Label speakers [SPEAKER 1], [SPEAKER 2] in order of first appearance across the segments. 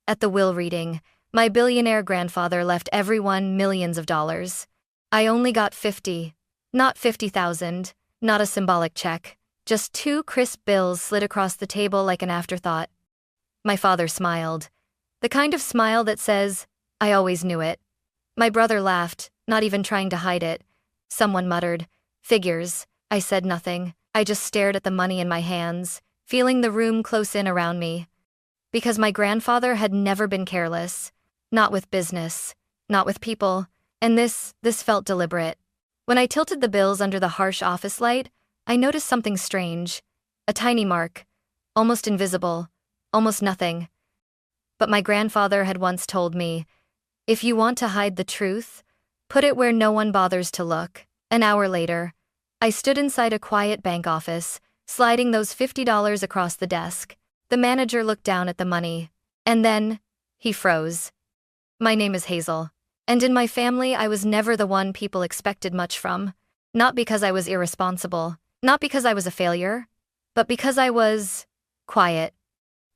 [SPEAKER 1] At the will reading, my billionaire grandfather left everyone millions of dollars. I only got 50. Not 50,000, not a symbolic check, just 2 crisp bills slid across the table like an afterthought. My father smiled. The kind of smile that says, "I always knew it." My brother laughed, not even trying to hide it. Someone muttered, "Figures." I said nothing. I just stared at the money in my hands, feeling the room close in around me. Because my grandfather had never been careless. Not with business, not with people, and this felt deliberate. When I tilted the bills under the harsh office light, I noticed something strange. A tiny mark, almost invisible, almost nothing. But my grandfather had once told me, if you want to hide the truth, put it where no one bothers to look. An hour later, I stood inside a quiet bank office, sliding those $50 across the desk. The manager looked down at the money, and then, he froze. My name is Hazel, and in my family I was never the one people expected much from. Not because I was irresponsible, not because I was a failure, but because I was quiet.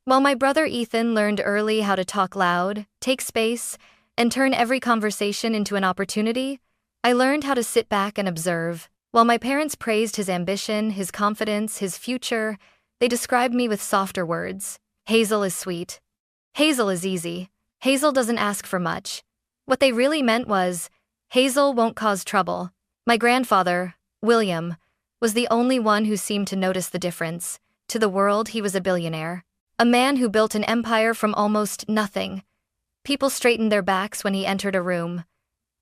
[SPEAKER 1] While my brother Ethan learned early how to talk loud, take space, and turn every conversation into an opportunity, I learned how to sit back and observe. While my parents praised his ambition, his confidence, his future, they described me with softer words. Hazel is sweet. Hazel is easy. Hazel doesn't ask for much. What they really meant was, Hazel won't cause trouble. My grandfather, William, was the only one who seemed to notice the difference. To the world, he was a billionaire. A man who built an empire from almost nothing. People straightened their backs when he entered a room.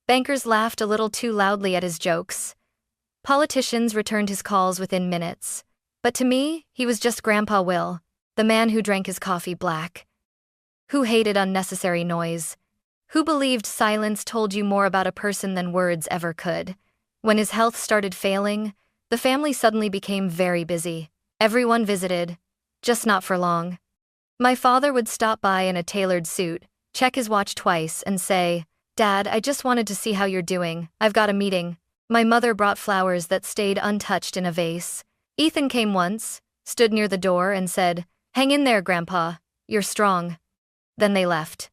[SPEAKER 1] Bankers laughed a little too loudly at his jokes. Politicians returned his calls within minutes. But to me, he was just Grandpa Will, the man who drank his coffee black. Who hated unnecessary noise. Who believed silence told you more about a person than words ever could. When his health started failing, the family suddenly became very busy. Everyone visited, just not for long. My father would stop by in a tailored suit, check his watch twice, and say, "Dad, I just wanted to see how you're doing. I've got a meeting." My mother brought flowers that stayed untouched in a vase. Ethan came once, stood near the door, and said, "Hang in there, Grandpa. You're strong." Then they left.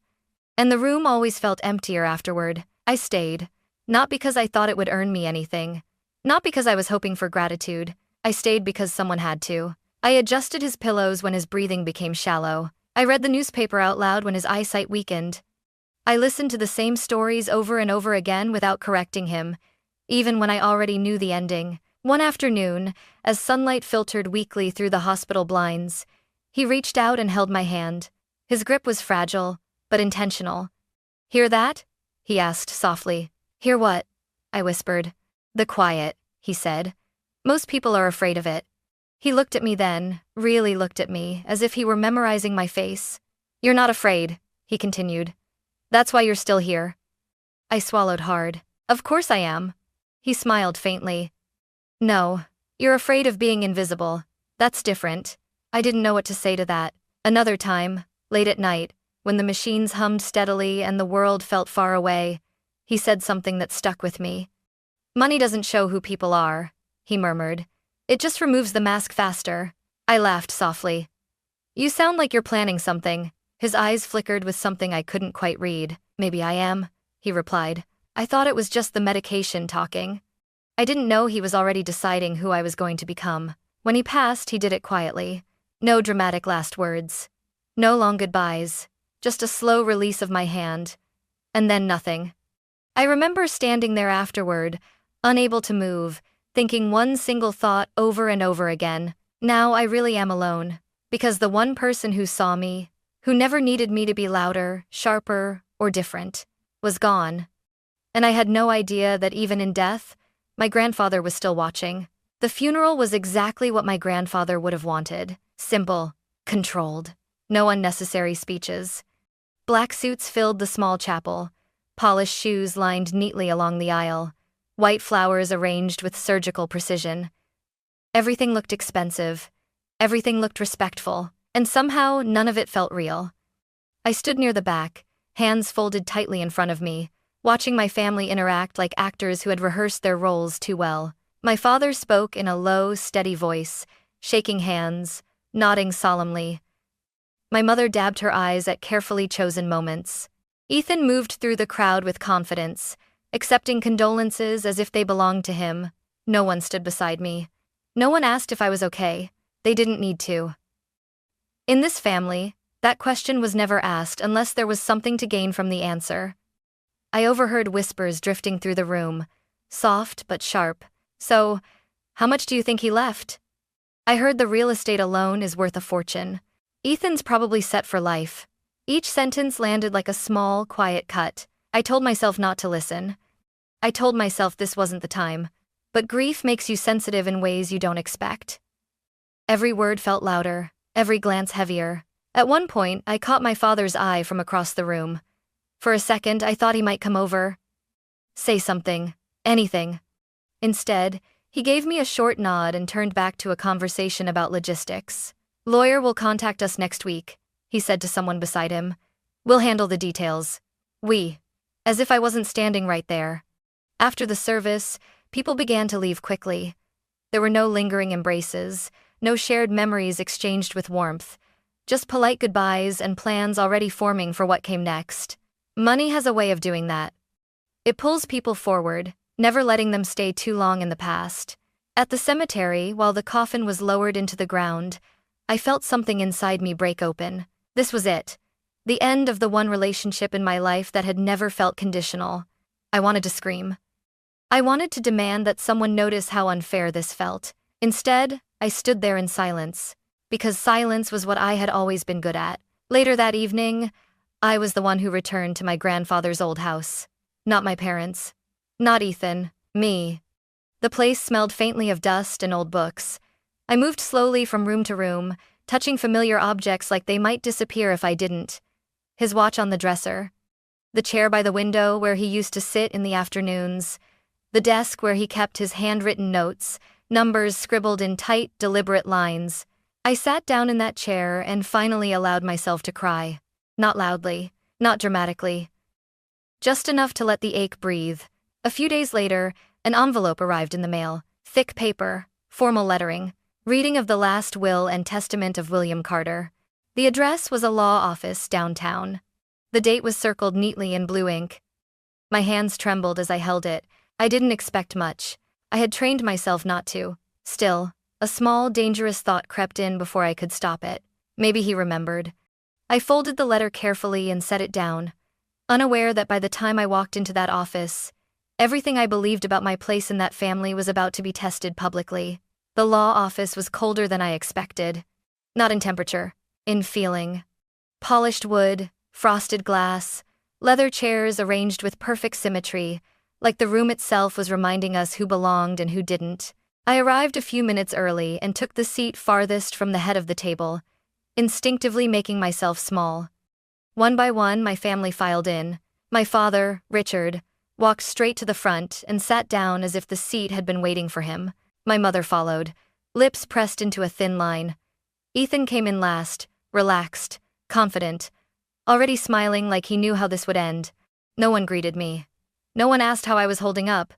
[SPEAKER 1] And the room always felt emptier afterward. I stayed. Not because I thought it would earn me anything. Not because I was hoping for gratitude. I stayed because someone had to. I adjusted his pillows when his breathing became shallow. I read the newspaper out loud when his eyesight weakened. I listened to the same stories over and over again without correcting him, even when I already knew the ending. One afternoon, as sunlight filtered weakly through the hospital blinds, he reached out and held my hand. His grip was fragile, but intentional. "Hear that?" he asked softly. "Hear what?" I whispered. "The quiet," he said. "Most people are afraid of it." He looked at me then, really looked at me, as if he were memorizing my face. "You're not afraid," he continued. "That's why you're still here." I swallowed hard. "Of course I am." He smiled faintly. "No, you're afraid of being invisible. That's different." I didn't know what to say to that. Another time, late at night, when the machines hummed steadily and the world felt far away, he said something that stuck with me. "Money doesn't show who people are," he murmured. "It just removes the mask faster." I laughed softly. "You sound like you're planning something." His eyes flickered with something I couldn't quite read. "Maybe I am," he replied. "I thought it was just the medication talking." I didn't know he was already deciding who I was going to become. When he passed, he did it quietly. No dramatic last words. No long goodbyes. Just a slow release of my hand. And then nothing. I remember standing there afterward, unable to move, thinking one single thought over and over again. Now I really am alone. Because the one person who saw me, who never needed me to be louder, sharper, or different, was gone. And I had no idea that even in death, my grandfather was still watching. The funeral was exactly what my grandfather would have wanted. Simple, controlled, no unnecessary speeches. Black suits filled the small chapel, polished shoes lined neatly along the aisle, white flowers arranged with surgical precision. Everything looked expensive, everything looked respectful, and somehow none of it felt real. I stood near the back, hands folded tightly in front of me, watching my family interact like actors who had rehearsed their roles too well. My father spoke in a low, steady voice, shaking hands, nodding solemnly. My mother dabbed her eyes at carefully chosen moments. Ethan moved through the crowd with confidence, accepting condolences as if they belonged to him. No one stood beside me. No one asked if I was okay. They didn't need to. In this family, that question was never asked unless there was something to gain from the answer. I overheard whispers drifting through the room, soft but sharp. So, how much do you think he left? I heard the real estate alone is worth a fortune. Ethan's probably set for life. Each sentence landed like a small, quiet cut. I told myself not to listen. I told myself this wasn't the time. But grief makes you sensitive in ways you don't expect. Every word felt louder, every glance heavier. At one point, I caught my father's eye from across the room. For a second, I thought he might come over. Say something. Anything. Instead, he gave me a short nod and turned back to a conversation about logistics. "Lawyer will contact us next week," he said to someone beside him. "We'll handle the details." We. As if I wasn't standing right there. After the service, people began to leave quickly. There were no lingering embraces, no shared memories exchanged with warmth, just polite goodbyes and plans already forming for what came next. Money has a way of doing that. It pulls people forward, never letting them stay too long in the past. At the cemetery, while the coffin was lowered into the ground, I felt something inside me break open. This was it. The end of the one relationship in my life that had never felt conditional. I wanted to scream. I wanted to demand that someone notice how unfair this felt. Instead, I stood there in silence, because silence was what I had always been good at. Later that evening, I was the one who returned to my grandfather's old house. Not my parents. Not Ethan. Me. The place smelled faintly of dust and old books. I moved slowly from room to room, touching familiar objects like they might disappear if I didn't. His watch on the dresser. The chair by the window where he used to sit in the afternoons. The desk where he kept his handwritten notes, numbers scribbled in tight, deliberate lines. I sat down in that chair and finally allowed myself to cry. Not loudly, not dramatically. Just enough to let the ache breathe. A few days later, an envelope arrived in the mail. Thick paper, formal lettering, reading of the last will and testament of William Carter. The address was a law office downtown. The date was circled neatly in blue ink. My hands trembled as I held it. I didn't expect much. I had trained myself not to. Still, a small, dangerous thought crept in before I could stop it. Maybe he remembered. I folded the letter carefully and set it down, unaware that by the time I walked into that office, everything I believed about my place in that family was about to be tested publicly. The law office was colder than I expected. Not in temperature, in feeling. Polished wood, frosted glass, leather chairs arranged with perfect symmetry, like the room itself was reminding us who belonged and who didn't. I arrived a few minutes early and took the seat farthest from the head of the table, instinctively making myself small. One by one, my family filed in. My father, Richard, walked straight to the front and sat down as if the seat had been waiting for him. My mother followed, lips pressed into a thin line. Ethan came in last, relaxed, confident, already smiling like he knew how this would end. No one greeted me. No one asked how I was holding up.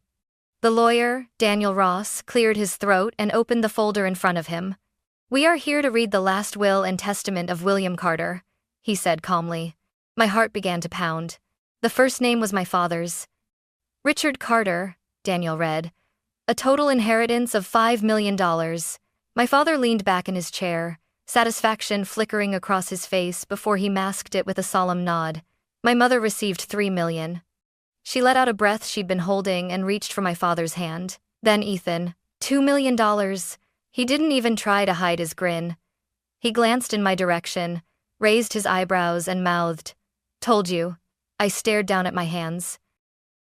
[SPEAKER 1] The lawyer, Daniel Ross, cleared his throat and opened the folder in front of him. "We are here to read the last will and testament of William Carter," he said calmly. My heart began to pound. The first name was my father's. "Richard Carter," Daniel read. "A total inheritance of $5 million. My father leaned back in his chair, satisfaction flickering across his face before he masked it with a solemn nod. My mother received $3 million. She let out a breath she'd been holding and reached for my father's hand. Then Ethan, $2 million. He didn't even try to hide his grin. He glanced in my direction, raised his eyebrows and mouthed, "Told you." I stared down at my hands.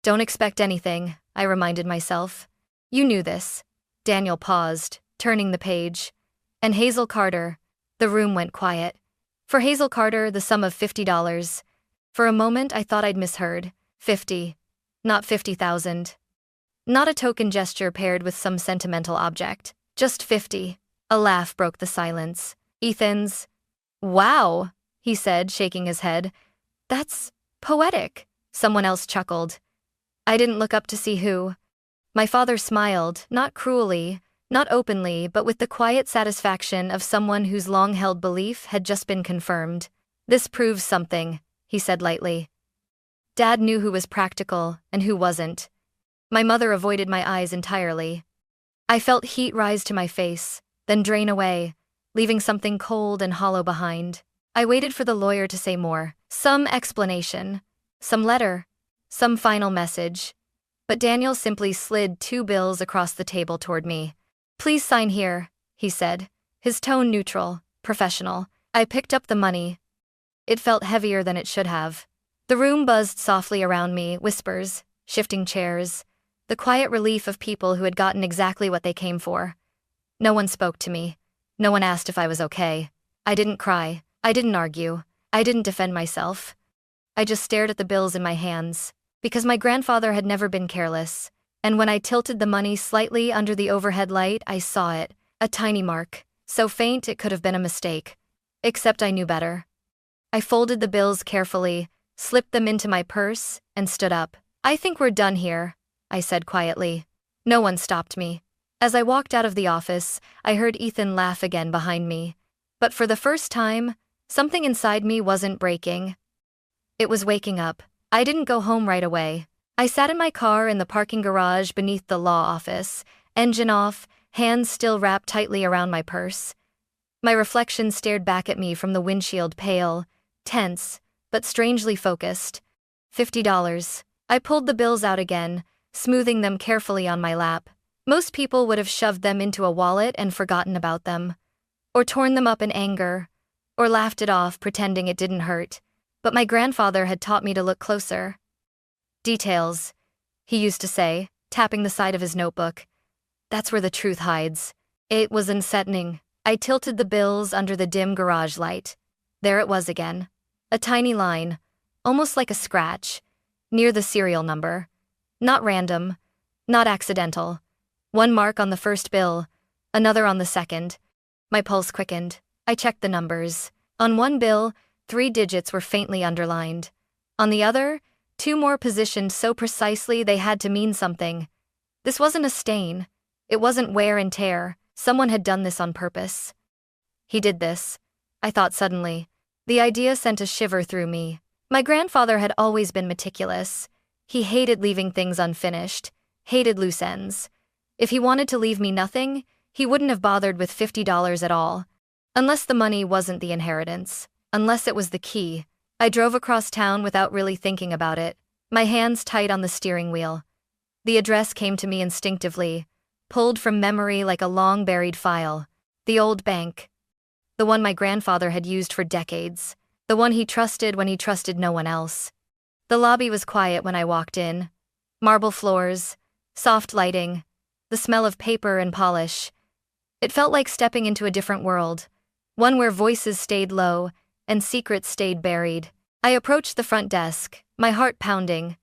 [SPEAKER 1] "Don't expect anything," I reminded myself. "You knew this." Daniel paused, turning the page. "And Hazel Carter." The room went quiet. "For Hazel Carter, the sum of $50. For a moment, I thought I'd misheard. 50. Not 50,000. Not a token gesture paired with some sentimental object. Just 50. A laugh broke the silence. "Ethan's." "Wow," he said, shaking his head. "That's poetic." Someone else chuckled. I didn't look up to see who. My father smiled, not cruelly, Not openly, but with the quiet satisfaction of someone whose long-held belief had just been confirmed. "This proves something," he said lightly. Dad knew who was practical and who wasn't. My mother avoided my eyes entirely. I felt heat rise to my face, then drain away, leaving something cold and hollow behind. I waited for the lawyer to say more, some explanation, some letter, some final message. But Daniel simply slid 2 bills across the table toward me. "Please sign here," he said, his tone neutral, professional. I picked up the money. It felt heavier than it should have. The room buzzed softly around me, whispers, shifting chairs, the quiet relief of people who had gotten exactly what they came for. No one spoke to me. No one asked if I was okay. I didn't cry. I didn't argue. I didn't defend myself. I just stared at the bills in my hands, because my grandfather had never been careless. And when I tilted the money slightly under the overhead light, I saw it, a tiny mark, so faint it could have been a mistake. Except I knew better. I folded the bills carefully, slipped them into my purse, and stood up. "I think we're done here," I said quietly. No one stopped me. As I walked out of the office, I heard Ethan laugh again behind me. But for the first time, something inside me wasn't breaking. It was waking up. I didn't go home right away. I sat in my car in the parking garage beneath the law office, engine off, hands still wrapped tightly around my purse. My reflection stared back at me from the windshield, pale, tense, but strangely focused. $50. I pulled the bills out again, smoothing them carefully on my lap. Most people would have shoved them into a wallet and forgotten about them, or torn them up in anger, or laughed it off pretending it didn't hurt. But my grandfather had taught me to look closer. "Details," he used to say, tapping the side of his notebook. "That's where the truth hides." It was unsettling. I tilted the bills under the dim garage light. There it was again. A tiny line, almost like a scratch, near the serial number. Not random, not accidental. One mark on the first bill, another on the second. My pulse quickened. I checked the numbers. On one bill, 3 digits were faintly underlined. On the other, 2 more positioned so precisely they had to mean something. This wasn't a stain. It wasn't wear and tear. Someone had done this on purpose. He did this, I thought suddenly. The idea sent a shiver through me. My grandfather had always been meticulous. He hated leaving things unfinished, hated loose ends. If he wanted to leave me nothing, he wouldn't have bothered with $50 at all. Unless the money wasn't the inheritance. Unless it was the key. I drove across town without really thinking about it, my hands tight on the steering wheel. The address came to me instinctively, pulled from memory like a long-buried file. The old bank. The one my grandfather had used for decades. The one he trusted when he trusted no one else. The lobby was quiet when I walked in. Marble floors, soft lighting, the smell of paper and polish. It felt like stepping into a different world, one where voices stayed low and secrets stayed buried. I approached the front desk, my heart pounding.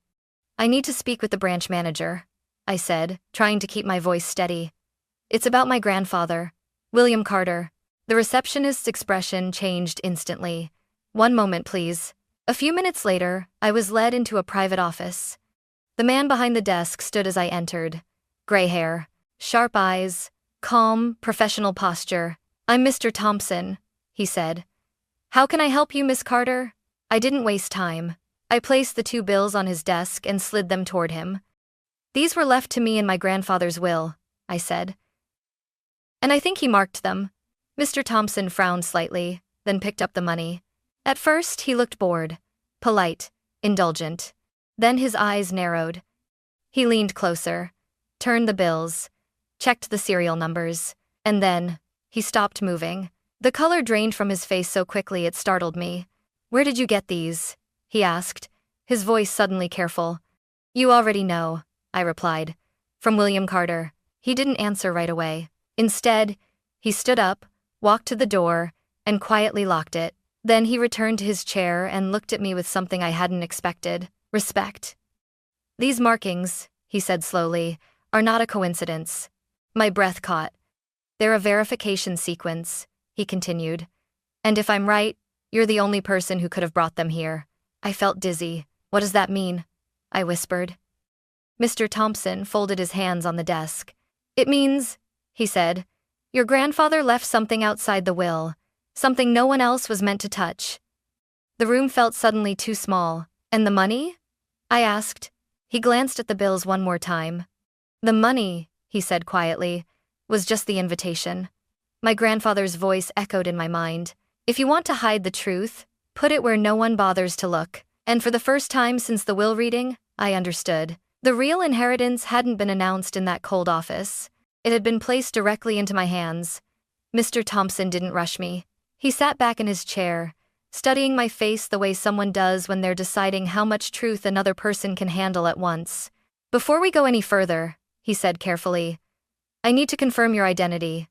[SPEAKER 1] "I need to speak with the branch manager," I said, trying to keep my voice steady. "It's about my grandfather, William Carter." The receptionist's expression changed instantly. "One moment, please." A few minutes later, I was led into a private office. The man behind the desk stood as I entered. Gray hair, sharp eyes, calm, professional posture. "I'm Mr. Thompson," he said. "How can I help you, Miss Carter?" I didn't waste time. I placed the 2 bills on his desk and slid them toward him. "These were left to me in my grandfather's will," I said. "And I think he marked them." Mr. Thompson frowned slightly, then picked up the money. At first, he looked bored, polite, indulgent. Then his eyes narrowed. He leaned closer, turned the bills, checked the serial numbers, and then, he stopped moving. The color drained from his face so quickly it startled me. "Where did you get these?" he asked, his voice suddenly careful. "You already know," I replied. "From William Carter." He didn't answer right away. Instead, he stood up, walked to the door, and quietly locked it. Then he returned to his chair and looked at me with something I hadn't expected. Respect. "These markings," he said slowly, "are not a coincidence." My breath caught. "They're a verification sequence," he continued. "And if I'm right, you're the only person who could have brought them here." I felt dizzy. "What does that mean?" I whispered. Mr. Thompson folded his hands on the desk. "It means," he said. Your grandfather left something outside the will, something no one else was meant to touch. The room felt suddenly too small. And the money? I asked. He glanced at the bills one more time. The money, he said quietly, was just the invitation. My grandfather's voice echoed in my mind. If you want to hide the truth, put it where no one bothers to look. And for the first time since the will reading, I understood. The real inheritance hadn't been announced in that cold office. It had been placed directly into my hands. Mr. Thompson didn't rush me. He sat back in his chair, studying my face the way someone does when they're deciding how much truth another person can handle at once. Before we go any further, he said carefully, I need to confirm your identity.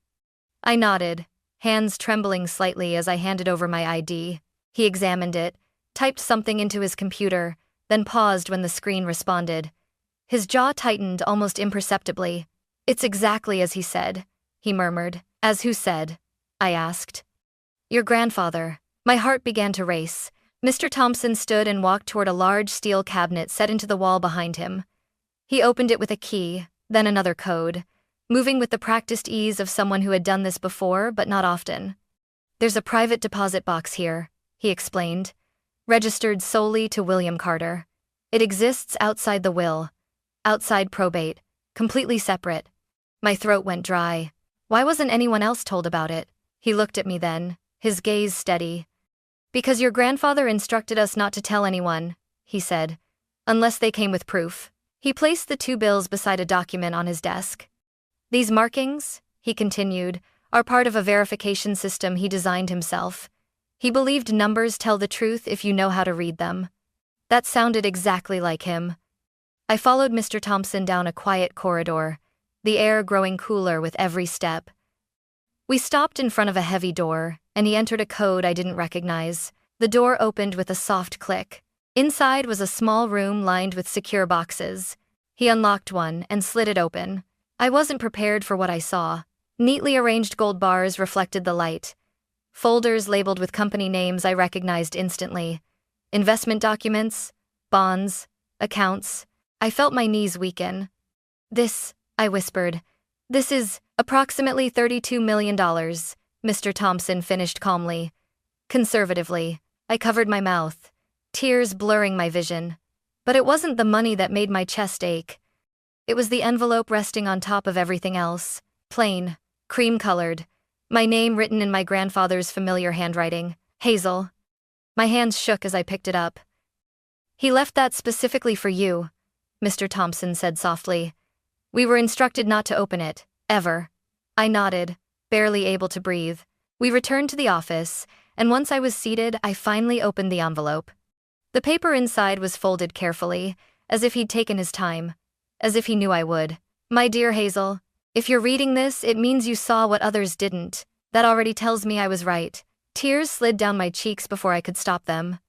[SPEAKER 1] I nodded, hands trembling slightly as I handed over my ID. He examined it, typed something into his computer, then paused when the screen responded. His jaw tightened almost imperceptibly. It's exactly as he said, he murmured. As who said? I asked. Your grandfather. My heart began to race. Mr. Thompson stood and walked toward a large steel cabinet set into the wall behind him. He opened it with a key, then another code, moving with the practiced ease of someone who had done this before but not often. There's a private deposit box here, he explained, registered solely to William Carter. It exists outside the will, outside probate, completely separate. My throat went dry. Why wasn't anyone else told about it? He looked at me then, his gaze steady. Because your grandfather instructed us not to tell anyone, he said, unless they came with proof. He placed the 2 bills beside a document on his desk. These markings, he continued, are part of a verification system he designed himself. He believed numbers tell the truth if you know how to read them. That sounded exactly like him. I followed Mr. Thompson down a quiet corridor, the air growing cooler with every step. We stopped in front of a heavy door, and he entered a code I didn't recognize. The door opened with a soft click. Inside was a small room lined with secure boxes. He unlocked one and slid it open. I wasn't prepared for what I saw. Neatly arranged gold bars reflected the light. Folders labeled with company names I recognized instantly. Investment documents, bonds, accounts. I felt my knees weaken. This, I whispered. This is approximately $32 million, Mr. Thompson finished calmly. Conservatively, I covered my mouth, tears blurring my vision. But it wasn't the money that made my chest ache. It was the envelope resting on top of everything else, plain, cream-colored, my name written in my grandfather's familiar handwriting, Hazel. My hands shook as I picked it up. He left that specifically for you, Mr. Thompson said softly. We were instructed not to open it, ever. I nodded, barely able to breathe. We returned to the office, and once I was seated, I finally opened the envelope. The paper inside was folded carefully, as if he'd taken his time, as if he knew I would. My dear Hazel, if you're reading this, it means you saw what others didn't. That already tells me I was right. Tears slid down my cheeks before I could stop them.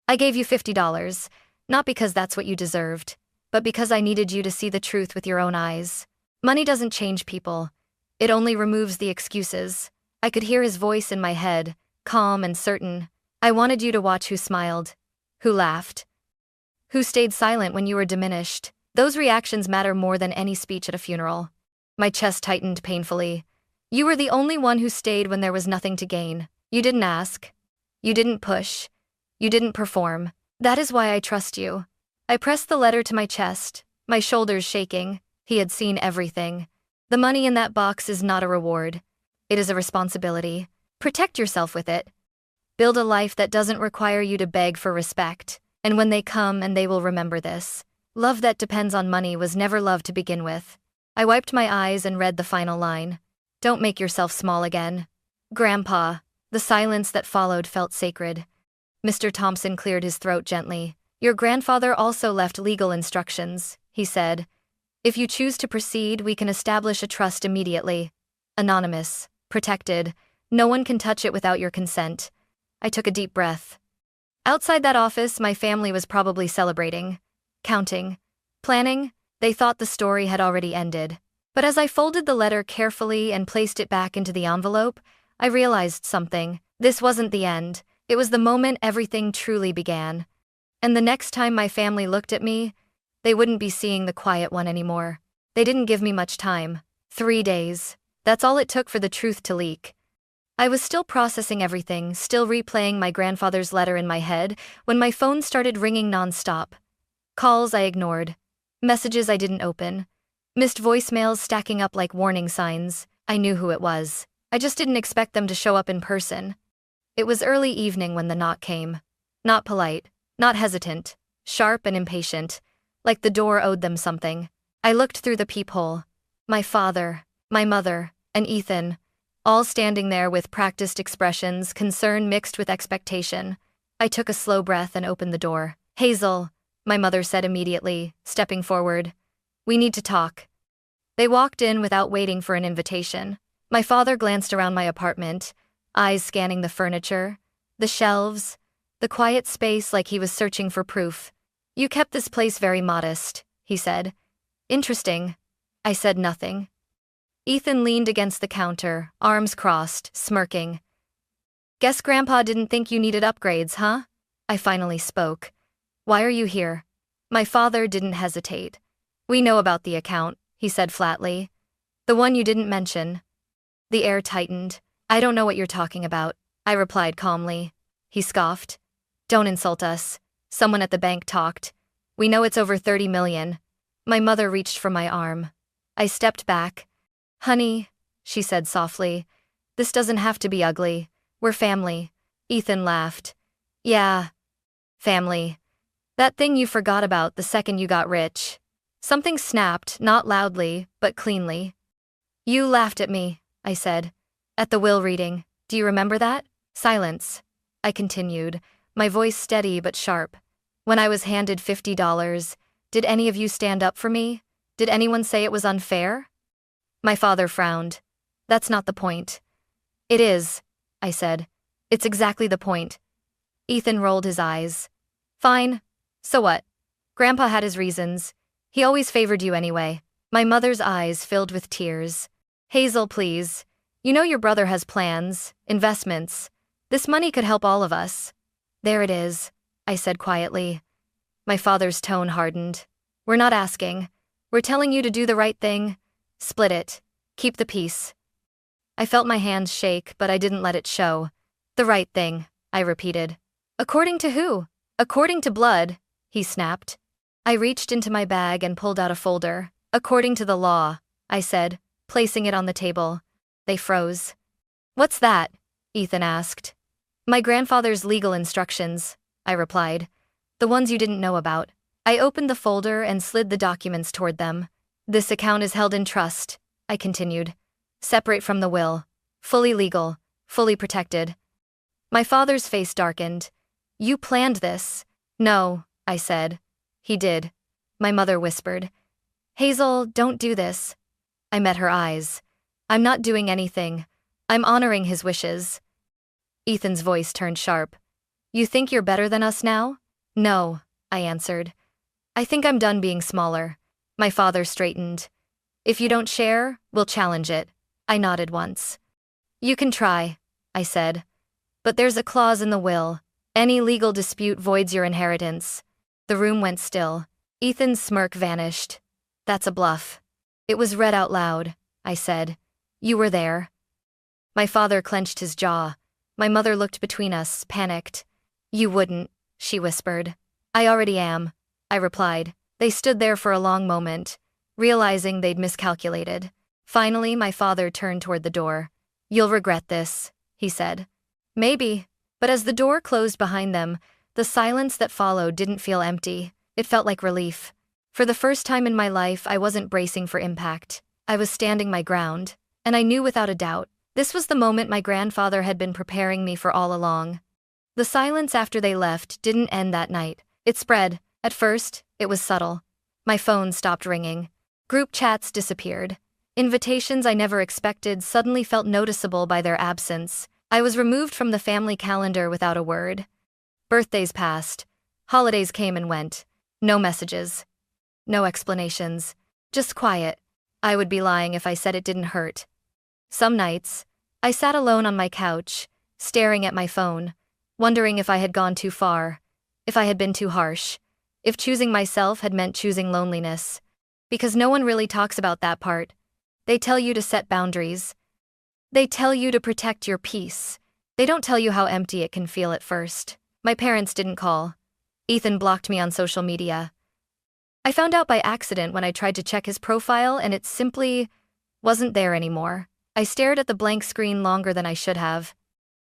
[SPEAKER 1] I gave you $50, not because that's what you deserved, but because I needed you to see the truth with your own eyes. Money doesn't change people. It only removes the excuses. I could hear his voice in my head, calm and certain. I wanted you to watch who smiled, who laughed, who stayed silent when you were diminished. Those reactions matter more than any speech at a funeral. My chest tightened painfully. You were the only one who stayed when there was nothing to gain. You didn't ask. You didn't push. You didn't perform. That is why I trust you. I pressed the letter to my chest, my shoulders shaking. He had seen everything. The money in that box is not a reward. It is a responsibility. Protect yourself with it. Build a life that doesn't require you to beg for respect. And when they come, and they will remember this. Love that depends on money was never love to begin with. I wiped my eyes and read the final line. Don't make yourself small again. Grandpa. The silence that followed felt sacred. Mr. Thompson cleared his throat gently. Your grandfather also left legal instructions, he said. If you choose to proceed, we can establish a trust immediately. Anonymous, protected. No one can touch it without your consent. I took a deep breath. Outside that office, my family was probably celebrating, counting, planning. They thought the story had already ended. But as I folded the letter carefully and placed it back into the envelope, I realized something. This wasn't the end. It was the moment everything truly began. And the next time my family looked at me, they wouldn't be seeing the quiet one anymore. They didn't give me much time. 3 days. That's all it took for the truth to leak. I was still processing everything, still replaying my grandfather's letter in my head, when my phone started ringing nonstop. Calls I ignored. Messages I didn't open. Missed voicemails stacking up like warning signs. I knew who it was. I just didn't expect them to show up in person. It was early evening when the knock came. Not polite, not hesitant, sharp and impatient, like the door owed them something. I looked through the peephole. My father, my mother, and Ethan, all standing there with practiced expressions, concern mixed with expectation. I took a slow breath and opened the door. "Hazel," my mother said immediately, stepping forward. "We need to talk." They walked in without waiting for an invitation. My father glanced around my apartment, eyes scanning the furniture, the shelves, the quiet space like he was searching for proof. "You kept this place very modest," he said. "Interesting." I said nothing. Ethan leaned against the counter, arms crossed, smirking. "Guess Grandpa didn't think you needed upgrades, huh?" I finally spoke. "Why are you here?" My father didn't hesitate. "We know about the account," he said flatly. "The one you didn't mention." The air tightened. "I don't know what you're talking about," I replied calmly. He scoffed. "Don't insult us. Someone at the bank talked. We know it's over 30 million. My mother reached for my arm. I stepped back. "Honey," she said softly, "this doesn't have to be ugly. We're family." Ethan laughed. "Yeah. Family. That thing you forgot about the second you got rich." Something snapped, not loudly, but cleanly. "You laughed at me," I said. "At the will reading. Do you remember that?" Silence. I continued, my voice steady but sharp. "When I was handed $50, did any of you stand up for me? Did anyone say it was unfair?" My father frowned. "That's not the point." "It is," I said. "It's exactly the point." Ethan rolled his eyes. "Fine. So what? Grandpa had his reasons. He always favored you anyway." My mother's eyes filled with tears. "Hazel, please. You know your brother has plans, investments. This money could help all of us." "There it is," I said quietly. My father's tone hardened. "We're not asking. We're telling you to do the right thing. Split it. Keep the peace." I felt my hands shake, but I didn't let it show. "The right thing," I repeated. "According to who?" "According to blood," he snapped. I reached into my bag and pulled out a folder. "According to the law," I said, placing it on the table. They froze. "What's that?" Ethan asked. "My grandfather's legal instructions," I replied. "The ones you didn't know about." I opened the folder and slid the documents toward them. "This account is held in trust," I continued. "Separate from the will. Fully legal, fully protected." My father's face darkened. "You planned this." "No," I said. "He did." My mother whispered. "Hazel, don't do this." I met her eyes. "I'm not doing anything. I'm honoring his wishes." Ethan's voice turned sharp. "You think you're better than us now?" "No," I answered. "I think I'm done being smaller." My father straightened. "If you don't share, we'll challenge it." I nodded once. "You can try," I said. "But there's a clause in the will. Any legal dispute voids your inheritance." The room went still. Ethan's smirk vanished. "That's a bluff." "It was read out loud," I said. "You were there." My father clenched his jaw. My mother looked between us, panicked. "You wouldn't," she whispered. "I already am," I replied. They stood there for a long moment, realizing they'd miscalculated. Finally, my father turned toward the door. "You'll regret this," he said. "Maybe." But as the door closed behind them, the silence that followed didn't feel empty. It felt like relief. For the first time in my life, I wasn't bracing for impact. I was standing my ground. And I knew without a doubt, this was the moment my grandfather had been preparing me for all along. The silence after they left didn't end that night. It spread. At first, it was subtle. My phone stopped ringing. Group chats disappeared. Invitations I never expected suddenly felt noticeable by their absence. I was removed from the family calendar without a word. Birthdays passed. Holidays came and went. No messages. No explanations. Just quiet. I would be lying if I said it didn't hurt. Some nights, I sat alone on my couch, staring at my phone, wondering if I had gone too far, if I had been too harsh, if choosing myself had meant choosing loneliness. Because no one really talks about that part. They tell you to set boundaries, They tell you to protect your peace. They don't tell you how empty it can feel at first. My parents didn't call. Ethan blocked me on social media. I found out by accident when I tried to check his profile and it simply wasn't there anymore. I stared at the blank screen longer than I should have.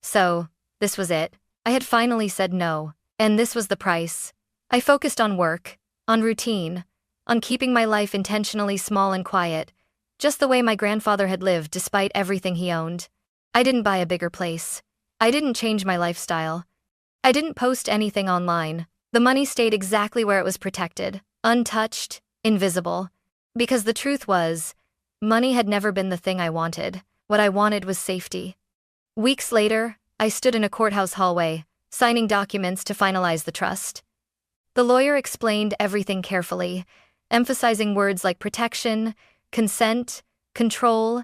[SPEAKER 1] So, this was it. I had finally said no, and this was the price. I focused on work, on routine, on keeping my life intentionally small and quiet, just the way my grandfather had lived despite everything he owned. I didn't buy a bigger place. I didn't change my lifestyle. I didn't post anything online. The money stayed exactly where it was protected, untouched, invisible. Because the truth was, money had never been the thing I wanted. What I wanted was safety. Weeks later, I stood in a courthouse hallway, signing documents to finalize the trust. The lawyer explained everything carefully, emphasizing words like protection, consent, control.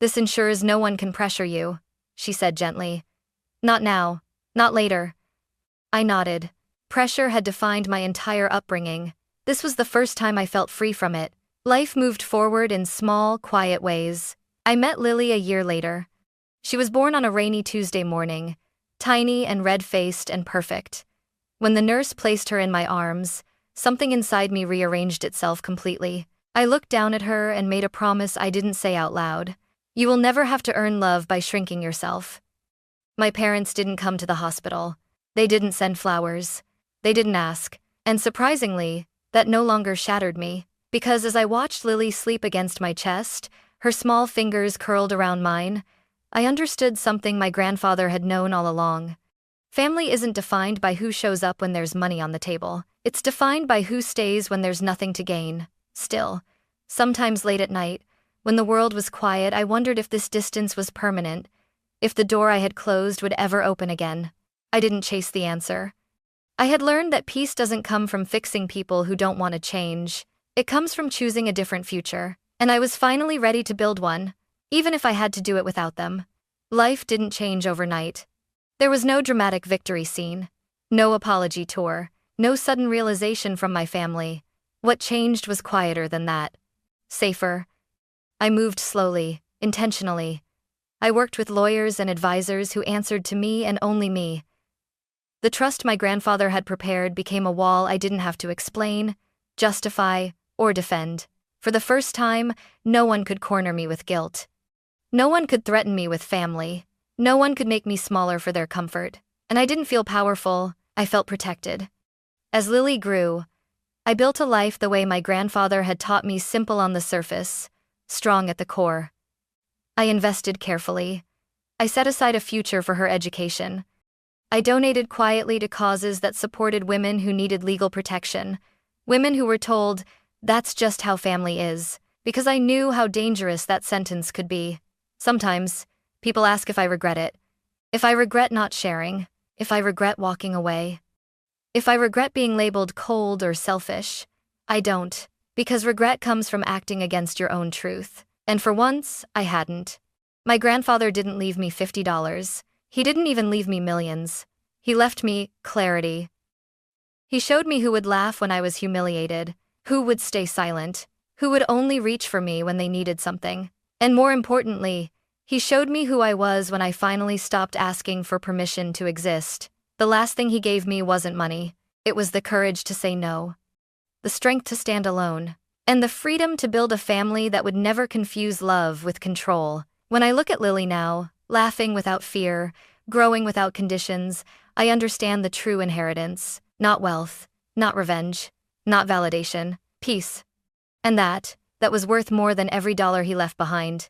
[SPEAKER 1] "This ensures no one can pressure you," she said gently. "Not now, not later." I nodded. Pressure had defined my entire upbringing. This was the first time I felt free from it. Life moved forward in small, quiet ways. I met Lily a year later. She was born on a rainy Tuesday morning, tiny and red-faced and perfect. When the nurse placed her in my arms, something inside me rearranged itself completely. I looked down at her and made a promise I didn't say out loud. "You will never have to earn love by shrinking yourself." My parents didn't come to the hospital. They didn't send flowers. They didn't ask. And surprisingly, that no longer shattered me. Because as I watched Lily sleep against my chest, her small fingers curled around mine, I understood something my grandfather had known all along. Family isn't defined by who shows up when there's money on the table. It's defined by who stays when there's nothing to gain. Still, sometimes late at night, when the world was quiet, I wondered if this distance was permanent, if the door I had closed would ever open again. I didn't chase the answer. I had learned that peace doesn't come from fixing people who don't want to change. It comes from choosing a different future. And I was finally ready to build one, even if I had to do it without them. Life didn't change overnight. There was no dramatic victory scene, no apology tour, no sudden realization from my family. What changed was quieter than that. Safer. I moved slowly, intentionally. I worked with lawyers and advisors who answered to me and only me. The trust my grandfather had prepared became a wall I didn't have to explain, justify, or defend. For the first time, no one could corner me with guilt. No one could threaten me with family. No one could make me smaller for their comfort. And I didn't feel powerful, I felt protected. As Lily grew, I built a life the way my grandfather had taught me, simple on the surface, strong at the core. I invested carefully. I set aside a future for her education. I donated quietly to causes that supported women who needed legal protection, women who were told, "That's just how family is," because I knew how dangerous that sentence could be. Sometimes, people ask if I regret it. If I regret not sharing. If I regret walking away. If I regret being labeled cold or selfish. I don't, because regret comes from acting against your own truth. And for once, I hadn't. My grandfather didn't leave me $50. He didn't even leave me millions. He left me clarity. He showed me who would laugh when I was humiliated, who would stay silent, who would only reach for me when they needed something. And more importantly, he showed me who I was when I finally stopped asking for permission to exist. The last thing he gave me wasn't money. It was the courage to say no, the strength to stand alone, and the freedom to build a family that would never confuse love with control. When I look at Lily now, laughing without fear, growing without conditions, I understand the true inheritance. Not wealth, not revenge, not validation, peace. And that was worth more than every dollar he left behind.